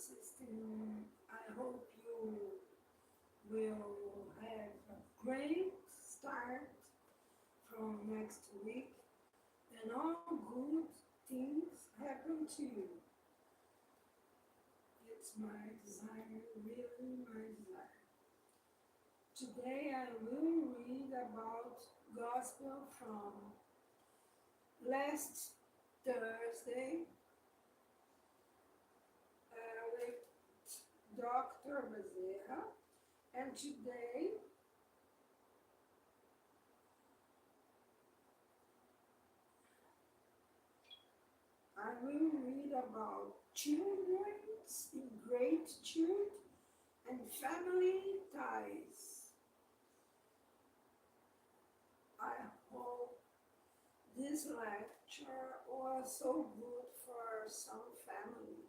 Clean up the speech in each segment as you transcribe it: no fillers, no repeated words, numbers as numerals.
system. I hope you will have a great start from next week and all good things happen to you. It's my desire, really my desire. Today I will read about gospel from last Thursday with Dr. Bezerra, and today I will read about children's gratitude and family ties. I hope this lecture was so good for some families.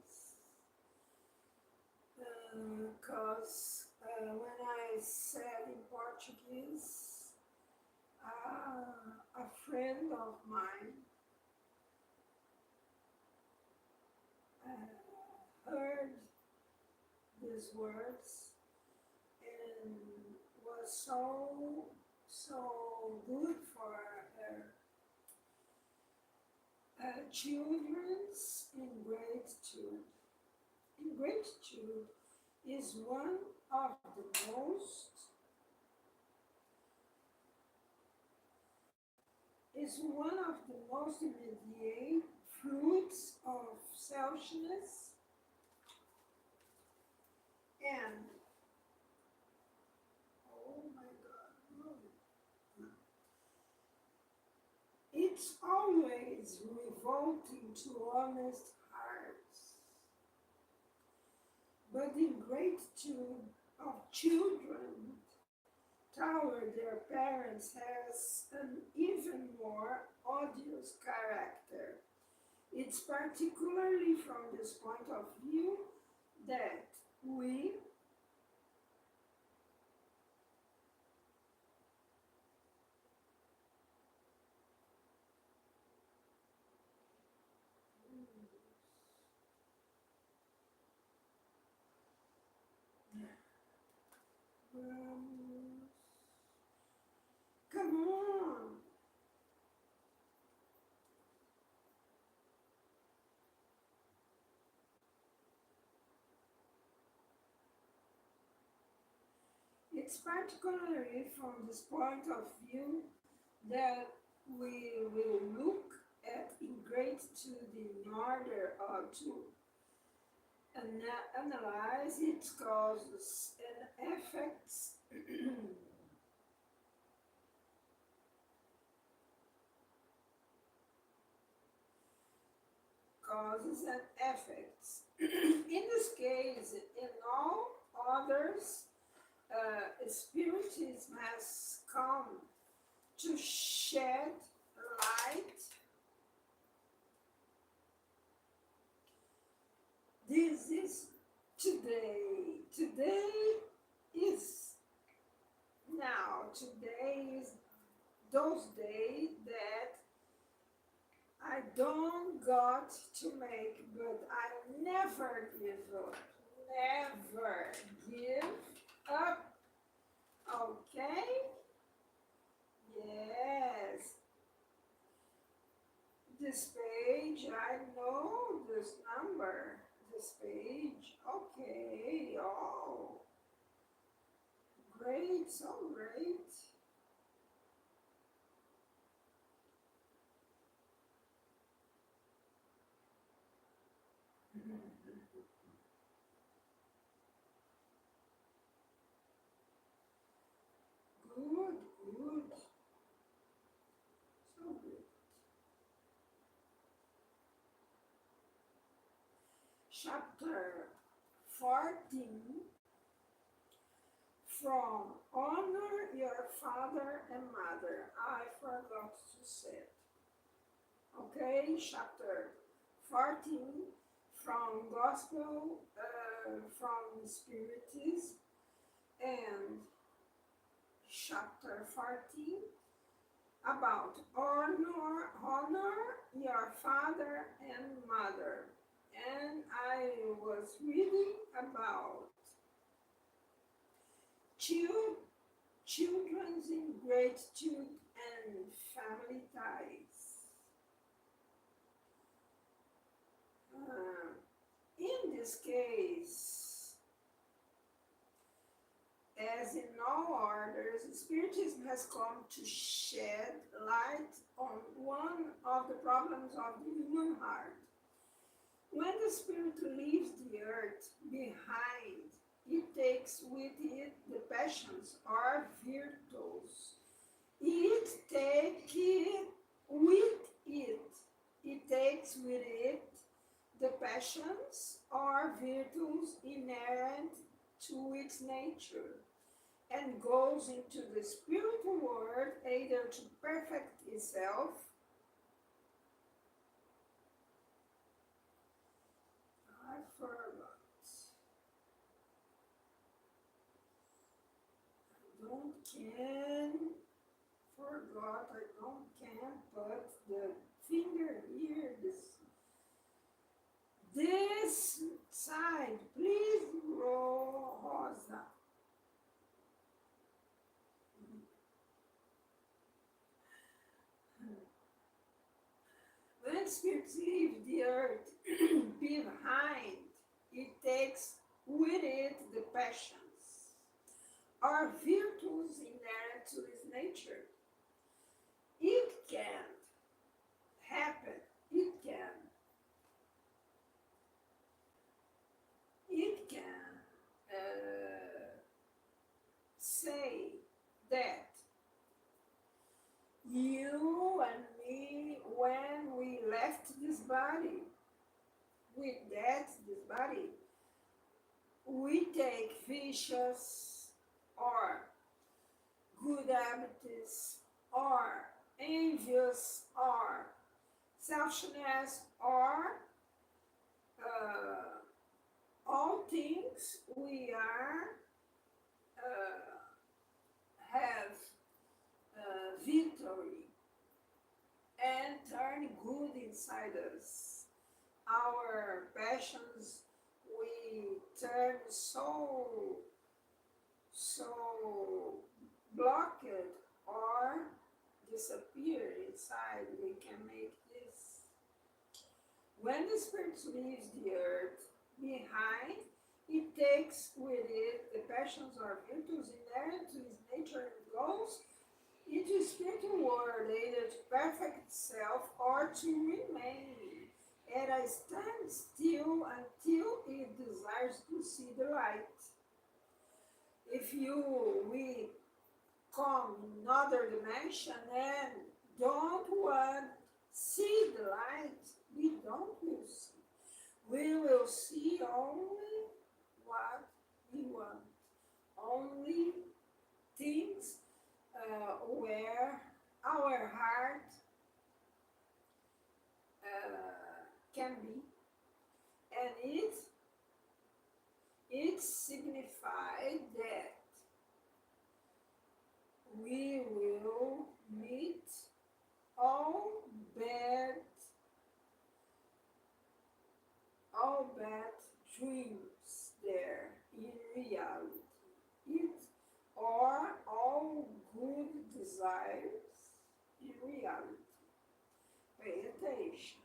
Because when I said in Portuguese, a friend of mine heard these words and was so good for her. Children's ingratitude. Ingratitude is one of the most immediate fruits of selfishness, and oh my God, no. It's always revolting to honest hearts, but the ingratitude of children toward their parents has an even more odious character. It's particularly from this point of view that we um, come on. It's particularly from this point of view that we will look at ingratitude in order to analyze its causes and effects. Causes and effects. In this case, in all others, Spiritism has come to shed light. This is today. Today is now. Today is those days that I don't got to make, but I never give up. Never give up. Okay? Yes. This page, I know this number. This page. Okay. Oh, great. So great. Good, good. So good. Chapter 14, from honor your father and mother. I forgot to say it. Okay, chapter 14, from Gospel, from Spiritism, and chapter 14, about honor your father and mother. and I was reading about chil- children's ingratitude and family ties. Uh, in this case, as in all others, Spiritism has come to shed light on one of the problems of the human heart. When the spirit leaves the earth behind, it takes with it the passions or virtues. It takes it with it. It takes with it the passions or virtues inherent to its nature and goes into the spiritual world either to perfect itself. I forgot. I don't can forgot. I don't can put the finger here. This side, please, Rosa. When spirits leave the earth behind, it takes with it the passions or virtues inherent to its nature. It can happen, it can say that you and me, when we left this body, with that, this body, we take vicious or good habits or envious or selfishness or all things we are have victory and turn good inside us. Our passions we turn so blocked or disappear inside. We can make this. When the spirit leaves the earth behind, it takes with it the passions or virtues inherent to its nature and goes into the spiritual world, either to perfect itself or to remain at a standstill until it desires to see the light. If we come in another dimension and don't want see the light, we don't will see. We will see only what we want, only things where our heart can be, and it signifies that we will meet all bad all bad dreams there in reality. It or all good desires in reality. Pay attention.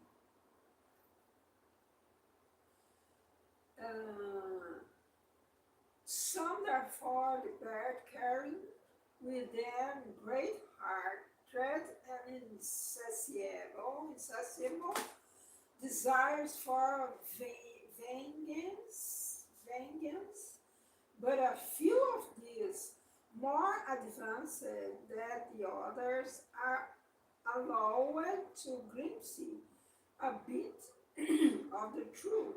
Uh, some therefore depart carrying with them great heart, dread and insatiable desires for vengeance, but a few of these, more advanced than the others, are allowed to glimpse a bit of the truth.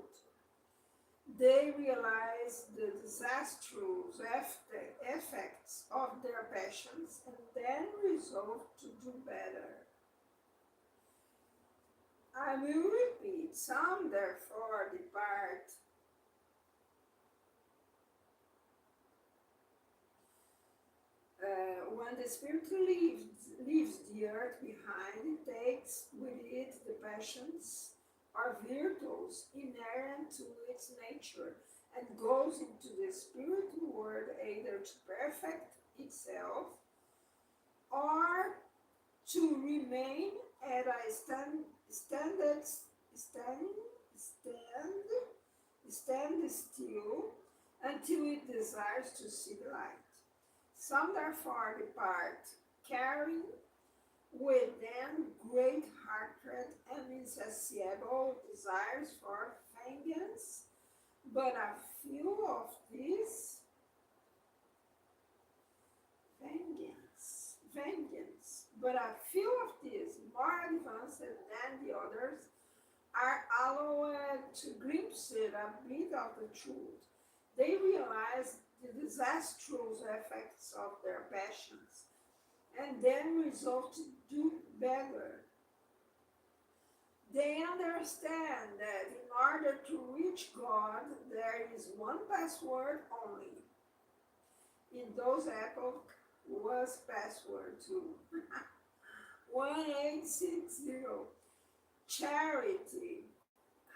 They realize the disastrous effects of their passions and then resolve to do better. I will repeat, some therefore depart when the spirit leaves the earth behind, it takes with it the passions are virtues inherent to its nature and goes into the spiritual world either to perfect itself or to remain at a standard stand, stand, stand still until it desires to see the light. Some therefore depart, carrying with them great hatred and insatiable desires for vengeance, but a few of these but a few of these more advanced than the others are allowed to glimpse a bit of the truth. They realize the disastrous effects of their passions and then resolve to do better. They understand that in order to reach God, there is one password only. In those epochs was password too. 1860. Charity,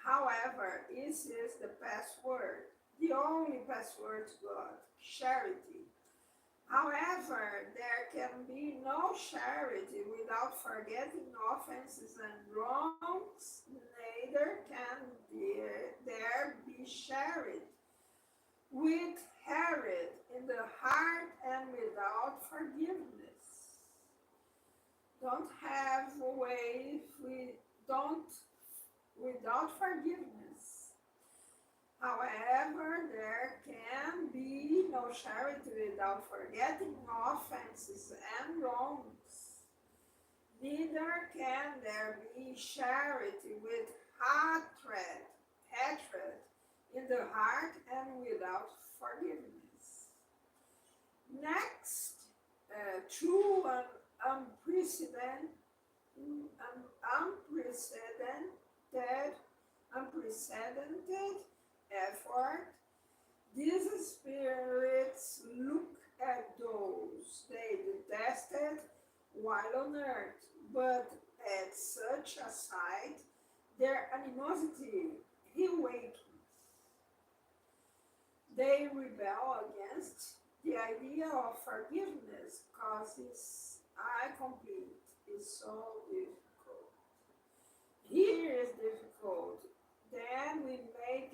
however, is the password, the only password to God. Charity. However, there can be no charity without forgetting offenses and wrongs, neither can there be charity with hatred in the heart and without forgiveness. Don't have a way we don't without forgiveness. However, there can be no charity without forgetting offenses and wrongs. Neither can there be charity with hatred in the heart and without forgiveness. Next, through an unprecedented, unprecedented, unprecedented effort, these spirits look at those they detested while on earth, but at such a sight, their animosity awakens. They rebel against the idea of forgiveness because it's incomplete, it's so difficult. Here is difficult. Then we make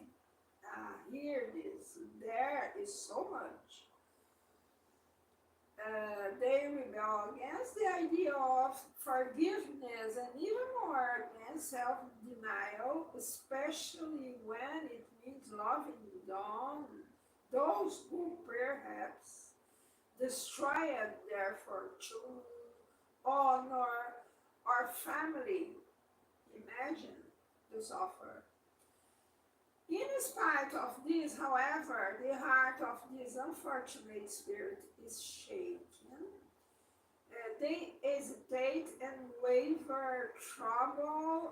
here this. There is so much. They rebel against the idea of forgiveness and even more against self denial, especially when it means loving those who perhaps destroyed their fortune, honor, or family. Imagine this offer. In spite of this, however, the heart of this unfortunate spirit is shaken. They hesitate and waver, troubled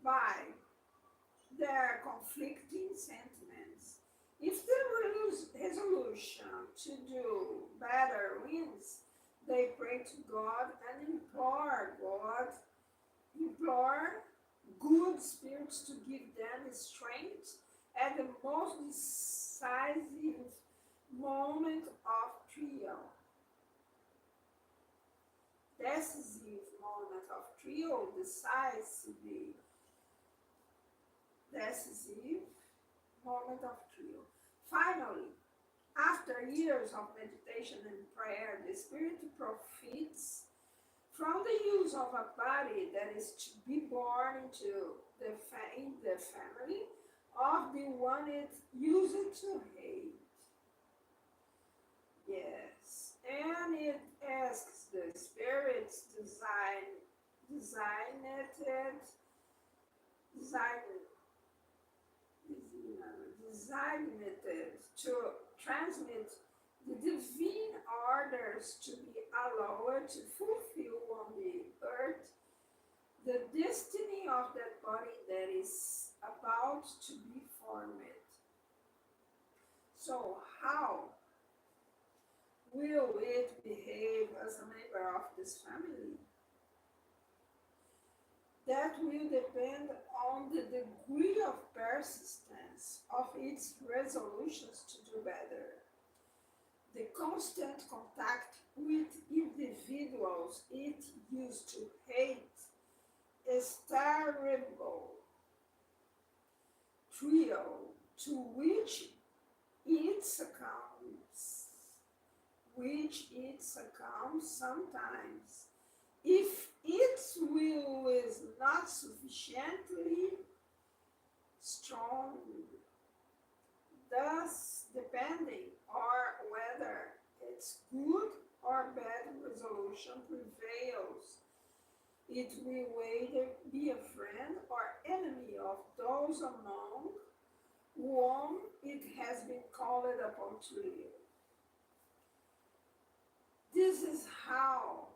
by their conflicting sentiments. If the resolution to do better wins, they pray to God and implore good spirits to give them strength at the most decisive moment of trial. Decisive moment of trial. Finally, after years of meditation and prayer, the spirit profits from the use of a body that is to be born into in the family of the one it used to hate. Yes, and it asks the spirit's designated, designated to transmit the divine orders to be allowed to fulfill on the earth the destiny of that body that is about to be formed. So, how will it behave as a member of this family? That will depend on the degree of persistence of its resolutions to do better. The constant contact with individuals it used to hate is terrible trio to it succumbs, which it succumbs sometimes. If its will is not sufficiently strong, thus depending on whether its good or bad resolution prevails, it will either be a friend or enemy of those among whom it has been called upon to live. This is how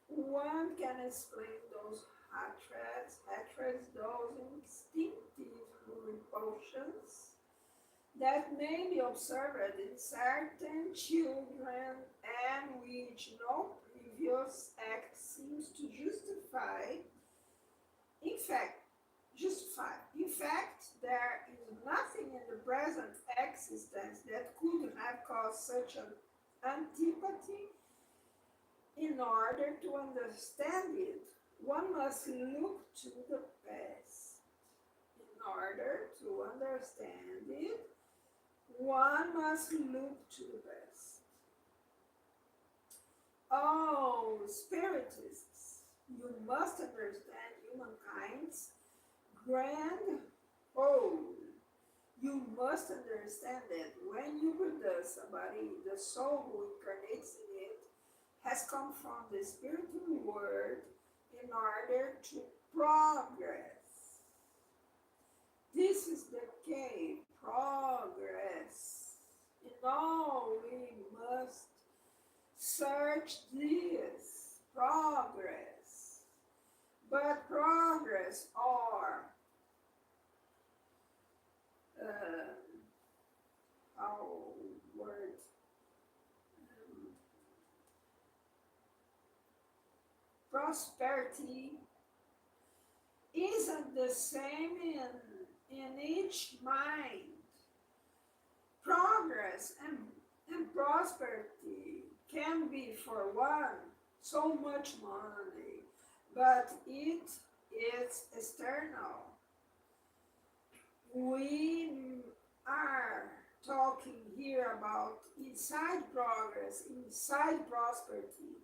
one can explain those hatreds, those instinctive repulsions that may be observed in certain children and which no previous act seems to justify. In fact, In fact, there is nothing in the present existence that could have caused such an antipathy. In order to understand it, one must look to the past. In order to understand it, one must look to the past. Oh, spiritists, you must understand humankind's grand whole. You must understand that when you produce a body, the soul who incarnates in it has come from the spiritual world in order to progress. This is the key, progress. In all, we must search this progress. But progress or our word prosperity isn't the same in each mind. Progress and prosperity can be for one so much money, but it is external. We are talking here about inside progress, inside prosperity,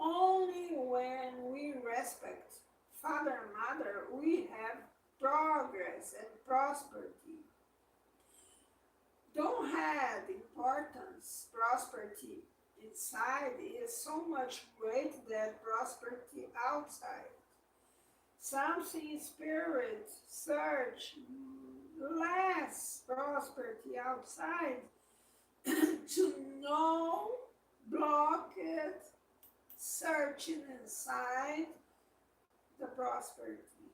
only when we respect father and mother, we have progress and prosperity. Don't have importance, prosperity inside is so much great that prosperity outside. Something spirit search less prosperity outside to know block it searching inside the prosperity.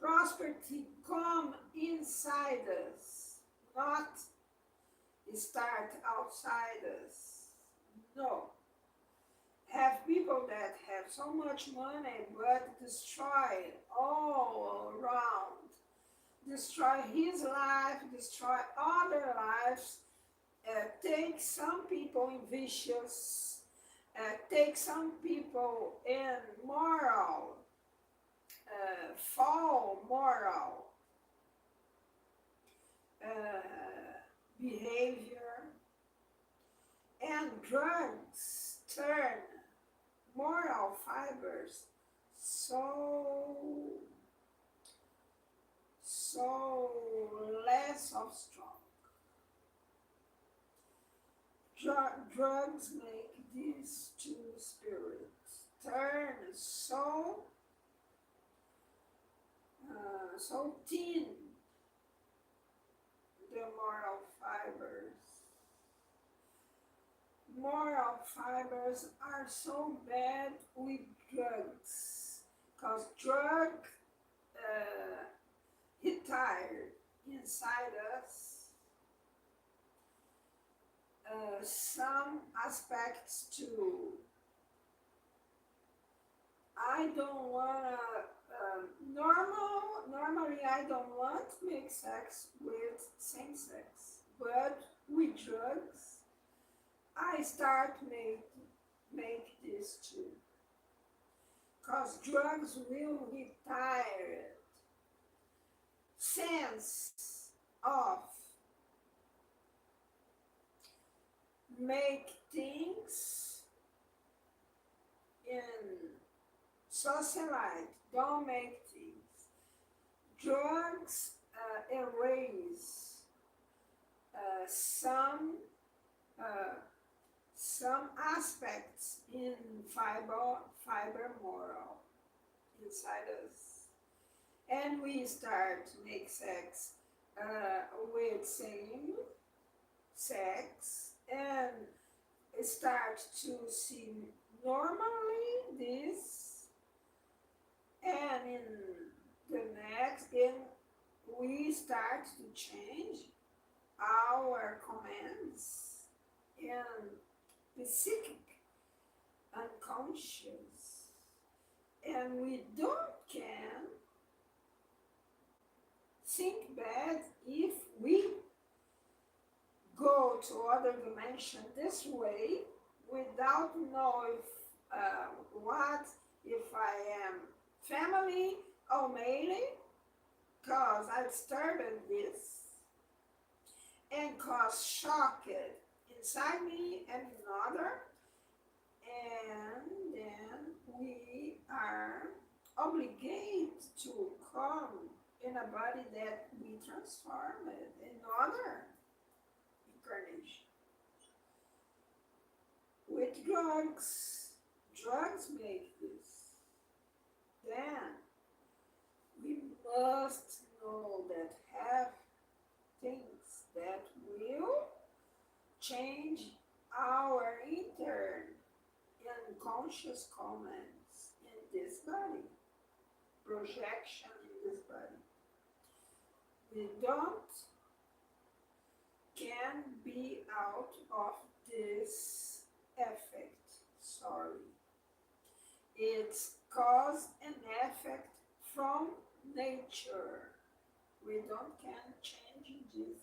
Prosperity come inside us, not start outside us. No. Have people that have so much money but destroy all around. Destroy his life, destroy other lives, take some people in vicious, take some people in moral, fall moral behavior, and drugs turn moral fibers so less of strong. Drugs make these two spirits turn so thin, the moral fibers. Moral fibers are so bad with drugs, because drug hit tired inside us some aspects too. I don't wanna I don't want to make sex with same sex, but with drugs, I start make this too. Because drugs will retire sense of make things in socialite, don't make things. Drugs erase some uh, some aspects in fiber moral inside us, and we start to make sex with same sex and start to see normally this, and in the next then we start to change our commands and the psychic unconscious, and we don't can think bad if we go to other dimension this way without know if what if I am family or male, cause I disturbed this and cause shock inside me and in other, and then we are obligated to come in a body that we transformed in other incarnation. With drugs, drugs make this. Then we must know that have things that will change our intern unconscious comments in this body, projection in this body. We don't can be out of this effect. Sorry. It's cause and effect from nature. We don't can change this.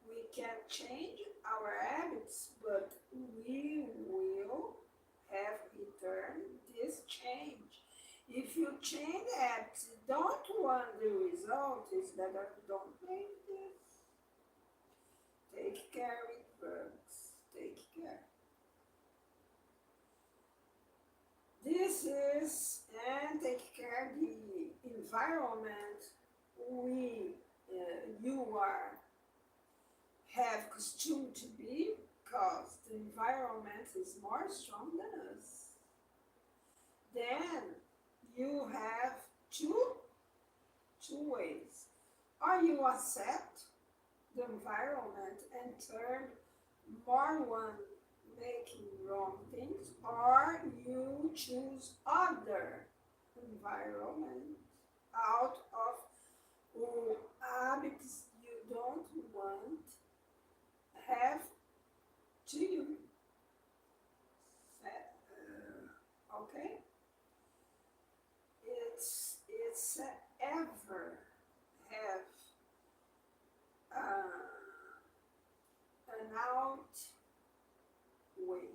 We can change our habits, but we will have return this change. If you change habits, don't want the result, it's better don't make this. Take care with drugs. Take care. This is, and take care the environment we you are have costume to be, because the environment is more strong than us. Then you have two ways. Or you accept the environment and turn more one making wrong things, or you choose other environment out of habits you don't want have to you. Okay? It's ever have an out way.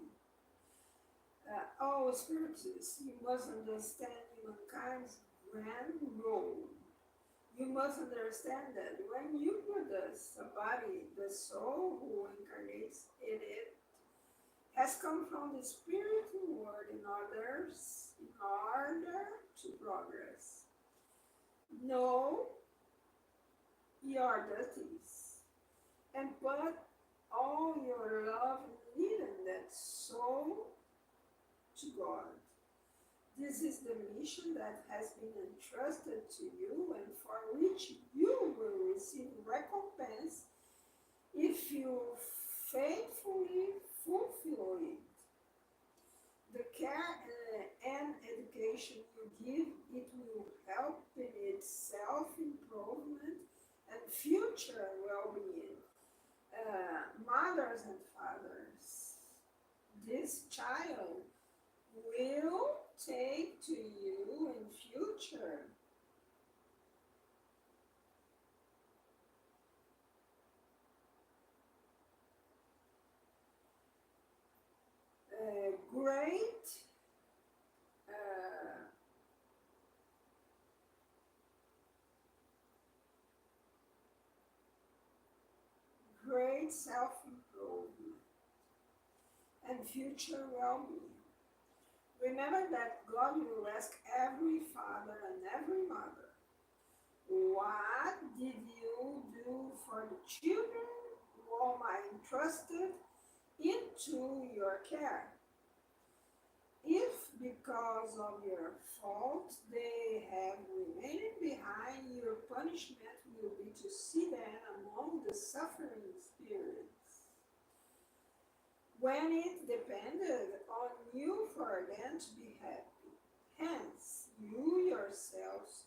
Oh, spiritists, you must understand humankind's grand role. You must understand that when you produce a body, the soul who incarnates in it has come from the spiritual world in order to progress. Know your duties and put all your love and leading that soul to God. This is the mission that has been entrusted to you and for which you will receive recompense if you faithfully fulfill it. The care and education you give, it will help in its self-improvement and future well-being. Mothers and fathers, this child will take to you in future great uh, great self-improvement and future well-being. Remember that God will ask every father and every mother, what did you do for the children whom I entrusted into your care? If because of your fault they have remained behind, your punishment will be to see them among the suffering spirits. When it depended on you for them to be happy. Hence, you yourselves,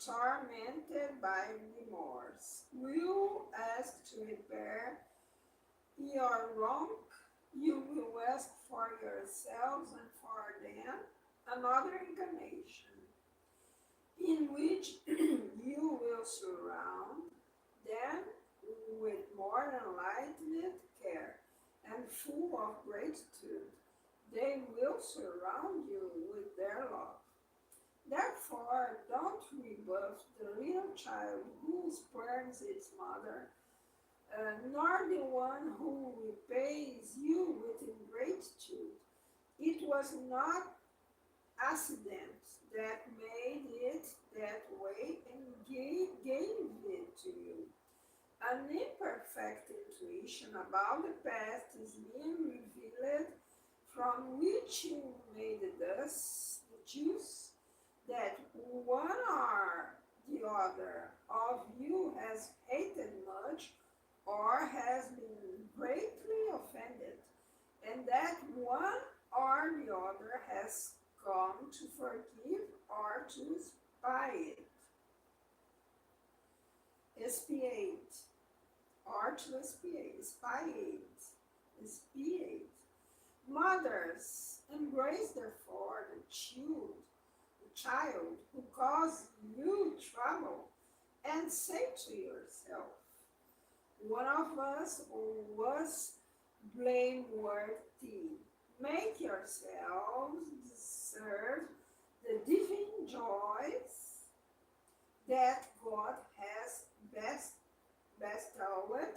tormented by remorse, will ask to repair your wrong. You will ask for yourselves and for them another incarnation in which you will surround them with more enlightened care and full of gratitude. They will surround you with their love. Therefore, don't rebuff the little child who spurns its mother, nor the one who repays you with ingratitude. It was not accident that made it that way and gave it to you. An imperfect intuition about the past is being revealed, from which you may thus deduce that one or the other of you has hated much or has been greatly offended, and that one or the other has come to forgive or to expiate, or to expiate. Mothers, embrace therefore the child who caused you trouble, and say to yourself, one of us was blameworthy. Make yourselves deserve the divine joys that God has bestowed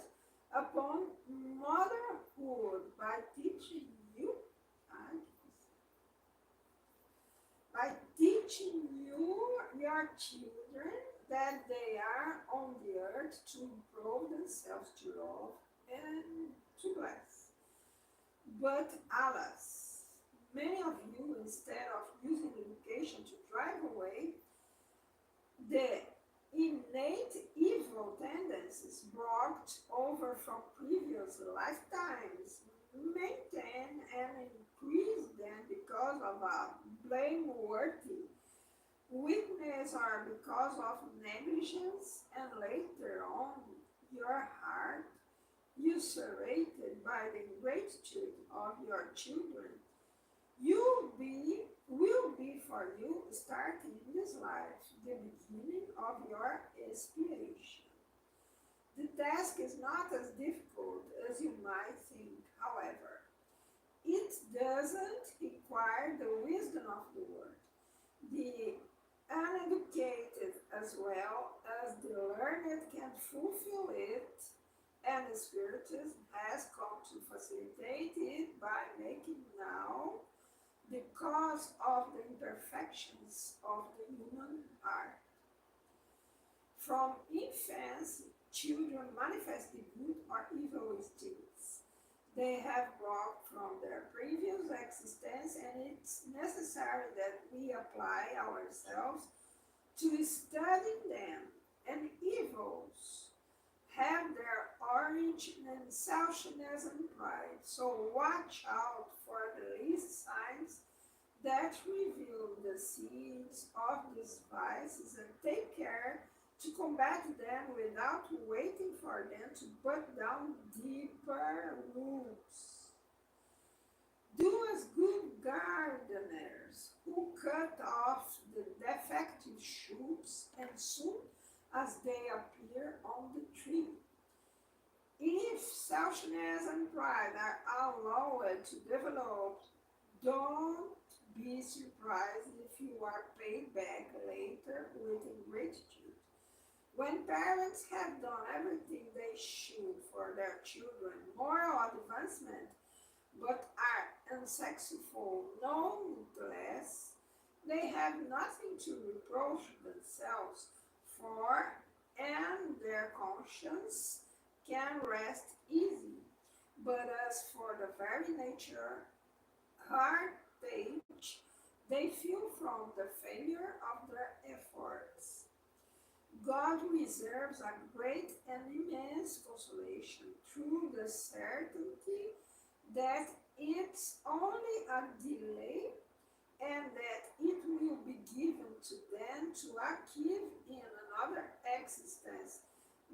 upon motherhood by teaching you, by teaching your children that they are on the earth to improve themselves, to love and to bless. But alas, many of you, instead of using education to drive away the innate evil tendencies brought over from previous lifetimes, maintain and increase them because of a blameworthy weakness or because of negligence, and later on your heart usurpated by the ingratitude of your children, will be for you, starting this life, the beginning of your expiation. The task is not as difficult as you might think, however. It doesn't require the wisdom of the world. The uneducated as well as the learned can fulfill it, and the Spiritism has come to facilitate it by making now the cause of the imperfections of the human heart. From infancy, children manifest the good or evil instincts they have brought from their previous existence, and it's necessary that we apply ourselves to studying them. And evils have their origin in selfishness and pride. So watch out for the least signs that reveal the seeds of these vices, and take care to combat them without waiting for them to put down deeper roots. Do as good gardeners who cut off the defective shoots as soon as they appear on the tree. If selfishness and pride are allowed to develop Don't be surprised if you are paid back later with ingratitude. When parents have done everything they should for their children, moral advancement, but are unsuccessful nonetheless, they have nothing to reproach themselves for, and their conscience can rest easy. But as for the very nature heartache they feel from the failure of their efforts, God reserves a great and immense consolation through the certainty that it's only a delay and that it will be given to them to achieve in another existence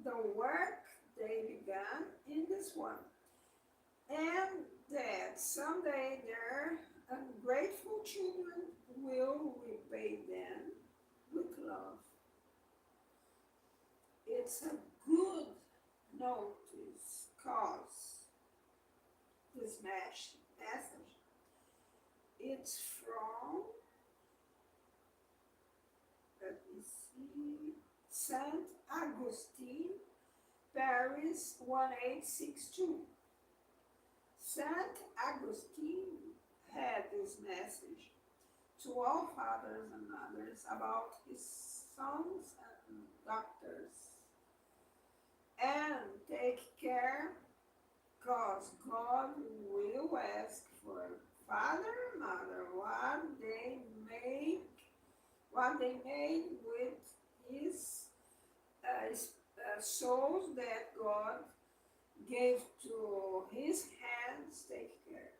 the work they began in this one, and that someday their ungrateful children will repay them with love. It's a good notice cause this message. It's from, let me see, Saint Augustine, Paris 1862. Saint Augustine had this message to all fathers and mothers about his sons and daughters. And take care, because God will ask for father and mother what they made with his souls that God gave to his hands. Take care.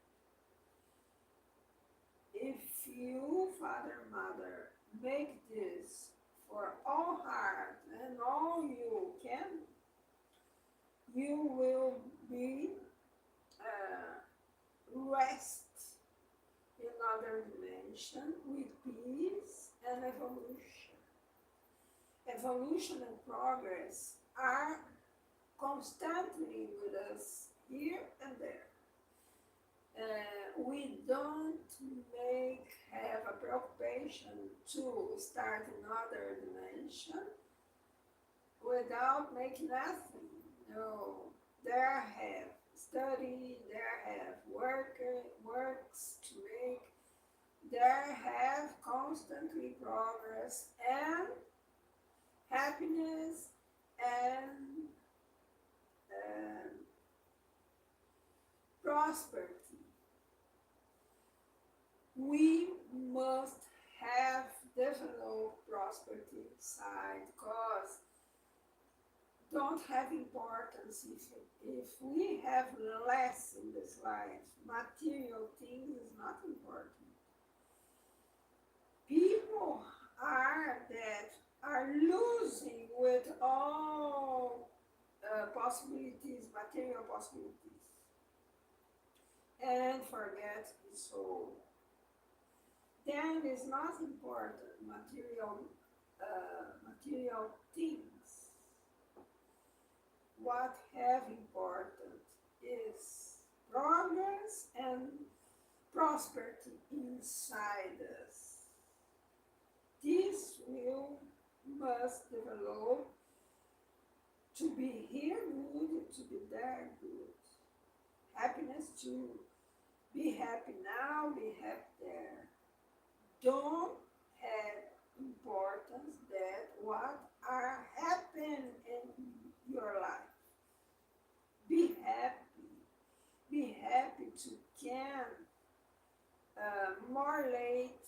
If you, father, mother, make this for all heart and all you can, you will be rest in another dimension with peace and evolution. Evolution and progress are constantly with us here and there. We don't have a preoccupation to start another dimension without making nothing. No, there have study, there have works to make, there have constantly progress and happiness and prosperity. We must have developed prosperity inside, because don't have importance if we have less in this life. Material things is not important. People are losing with all possibilities, material possibilities, and forget his soul. Then is not important material things. What have important is progress and prosperity inside us. This will must develop to be here good, to be there good. Happiness to be happy now, be happy there. Don't have importance that what are happening in your life. Be happy. Be happy to can more late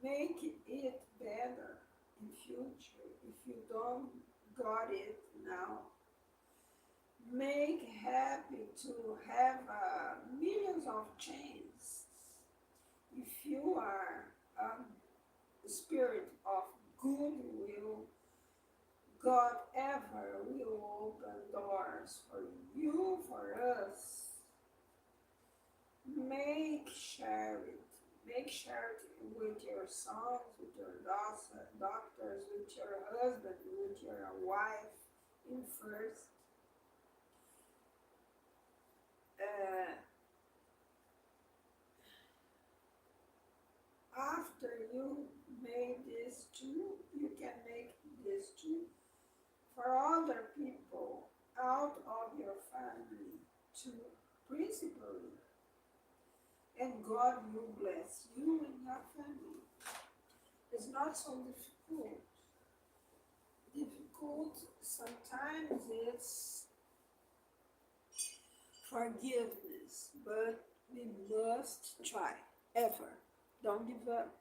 make it better in future. If you don't got it now, make happy to have millions of chances. If you are a spirit of goodwill, God ever will open doors for you, for us. Make charity. Make charity with your sons, with your daughters, with your husband, with your wife in first. Uh, after you made this too, you can make this too for other people out of your family too, principally. And God will bless you and your family. It's not so difficult. Difficult sometimes it's forgiveness, but we must try. Ever. Don't give up.